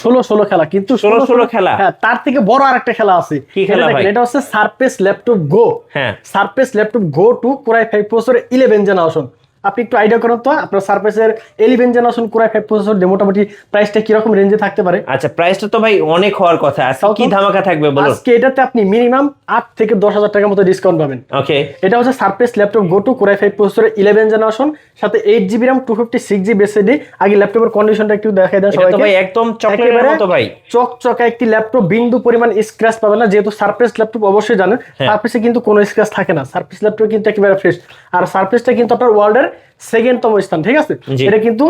ষোলো খেলা, কিন্তু 16 খেলা। হ্যাঁ, তার থেকে বড় আরেকটা খেলা আছে। কি খেলা ভাই? এটা হচ্ছে সারফেস ল্যাপটপ গো। হ্যাঁ, সারফেস ল্যাপটপ গো 2 কোরাই 5 প্রসেসর 11 জেনারেশন। আপনি একটু আইডিয়া করেন তো আপনার সারফেসের 11 জেনারেশন কোরাই 5 প্রসেসর দিয়ে মোটামুটি প্রাইসটা কি রকম রেঞ্জে থাকতে পারে? আচ্ছা, প্রাইসটা তো ভাই অনেক হওয়ার কথা, আজকে কি ধামাকা থাকবে বলুন। আজকে এটাতে আপনি মিনিমাম 8 থেকে 10,000 টাকার মতো ডিসকাউন্ট পাবেন। ওকে, এটা হচ্ছে সারফেস ল্যাপটপ গো 2 কোরাই 5 প্রসেসরের 11 জেনারেশন, সাথে 8GB RAM 256GB SSD। আগে ল্যাপটপের কন্ডিশনটা একটু দেখাই দেন এটা তো সবাইকে। ভাই একদম চকলেটের মতো ভাই। চকচকা একটি ল্যাপটপ, বিন্দু পরিমাণ স্ক্র্যাচ পাবে না, যেহেতু সারফেস ল্যাপটপ অবশ্যই জানেন সারফেসে কিন্তু কোনো স্ক্র্যাচ থাকে না। সারফেস ল্যাপটপ কিন্তু একেবারে ফ্রেশ। আর সারফেসটা কিন্তু আপনার ওয়ার্ল্ডের সেকেন্ডতম স্থান, ঠিক আছে? এটা কিন্তু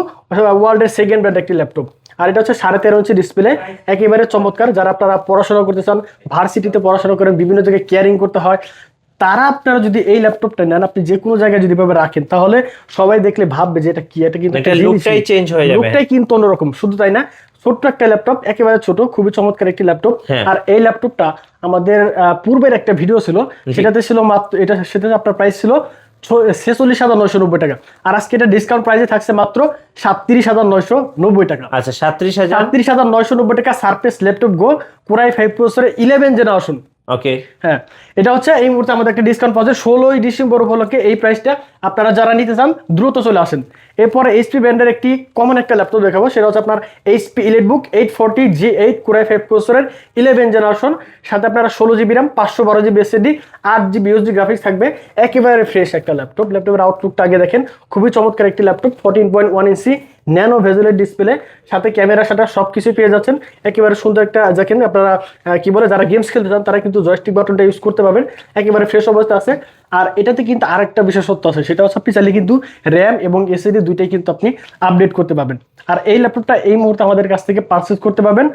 ওয়ার্ল্ডের সেকেন্ড ব্র্যান্ড একটি ল্যাপটপ। আর এটা হচ্ছে 13.5 ইঞ্চি ডিসপ্লে, একেবারে চমৎকার। যারা আপনারা পড়াশোনা করতে চান, ভার্সিটিতে পড়াশোনা করেন, বিভিন্ন জায়গায় কেয়ারিং করতে হয়, তারা আপনারা যদি এই ল্যাপটপটা নেন, আপনি যে কোনো জায়গায় যদি ভাবে রাখেন, তাহলে সবাই দেখলে ভাববে যে এটা কি। এটা কিন্তু এটা লুকটাই চেঞ্জ হয়ে যাবে, লুকটাই কিন্তু অন্যরকম। শুধু তাই না, ছোট্ট একটা ল্যাপটপ, একেবারে ছোট, খুবই চমৎকার একটি ল্যাপটপ। আর এই ল্যাপটপটা আমাদের পূর্বের একটা ভিডিও ছিল, সেটাতে ছিল মাত্র সেটাতে আপনার প্রাইস ছিল 46,990 টাকা। আর আজকে এটা ডিসকাউন্ট প্রাইসে থাকছে মাত্র 37,990 টাকা। আচ্ছা, 37,990 টাকা সারফেস ল্যাপটপ গো কোরাই 5 প্রসেসরের 11 জেনারেশন। ওকে, হ্যাঁ, এটা হচ্ছে এই মুহূর্তে আমাদের একটা ডিসকাউন্ট পাচ্ছে 16ই ডিসেম্বর উপলক্ষে। এই প্রাইসটা আপনারা যারা নিতে চান দ্রুত চলে আসেন। এরপরে এইচপি ব্র্যান্ডের একটি কমন একটা ল্যাপটপ দেখাবো, সেটা হচ্ছে আপনার এইচপি ইলিটবুক 840 G8 কোরাই 5 প্রসেসরের 11 জেনারেশন, সাথে আপনারা 16GB RAM 512GB SSD 8GB USD graphics থাকবে। একেবারে ফ্রেশ একটা ল্যাপটপ। ল্যাপটপের আউটলুকটা আগে দেখেন, খুবই চমৎকার একটি ল্যাপটপ। 14.1 ইঞ্চি ন্যানো ভেজেলের ডিসপ্লে, সাথে ক্যামেরা সাটা সবকিছু পেয়ে যাচ্ছেন। একেবারে সুন্দর একটা, দেখেন আপনারা কি বলে, যারা গেমস খেলতে চান তারা কিন্তু জয়স্টিক বাটনটা ইউজ করতে পারবেন, একেবারে ফ্রেশ অবস্থা আছে। আর এটাতে কিন্তু আরেকটা বিশেষত্ব আছে, সেটা হচ্ছে আপনি চাইলে কিন্তু র্যাম এবং এসএসডি দুইটাই কিন্তু আপনি আপডেট করতে পারবেন। আর এই ল্যাপটপটা এই মুহূর্তে আমাদের কাছ থেকে পারচেজ করতে পারবেন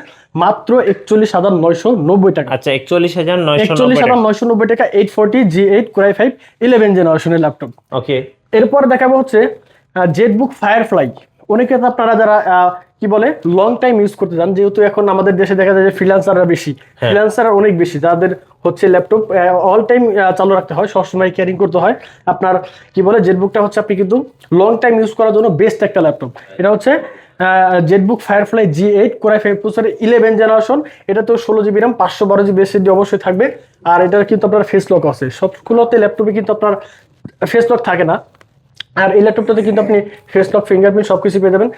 মাত্র 41,990 টাকা। আচ্ছা, 41,990 টাকা 840 G8 কোরাই 5 11 জেনারেশনের ল্যাপটপ। ওকে, এরপর দেখাবো হচ্ছে জেটবুক ফায়ারফ্লাই। অনেকে তো আপনারা যারা কি বলে লং টাইম ইউজ করতে চান, যেহেতু এখন আমাদের দেশে দেখা যায় যে ফ্রিল্যান্সাররা বেশি, ফ্রিল্যান্সার অনেক বেশি, যাদের হচ্ছে ল্যাপটপ অল টাইম চালু রাখতে হয়, সবসময় ক্যারিং করতে হয়। আপনার কি বলে জেটবুকটা হচ্ছে আপনি কিন্তু লং টাইম ইউজ করার জন্য বেস্ট একটা ল্যাপটপ। এটা হচ্ছে জেটবুক ফায়ারফ্লাই G8 কোরাই 5 প্রসেসরের 11 জেনারেশন। এটা তো 16GB RAM 512GB SSD অবশ্যই থাকবে। আর এটার কিন্তু আপনার ফেস লক আছে, সবগুলোতে ল্যাপটপে কিন্তু আপনার ফেস লক থাকে না। আর এই ল্যাপটপটাতে কিন্তু আপনি ফেস লক, ফিঙ্গারপ্রিন্ট সবকিছু পেয়ে যাবেন।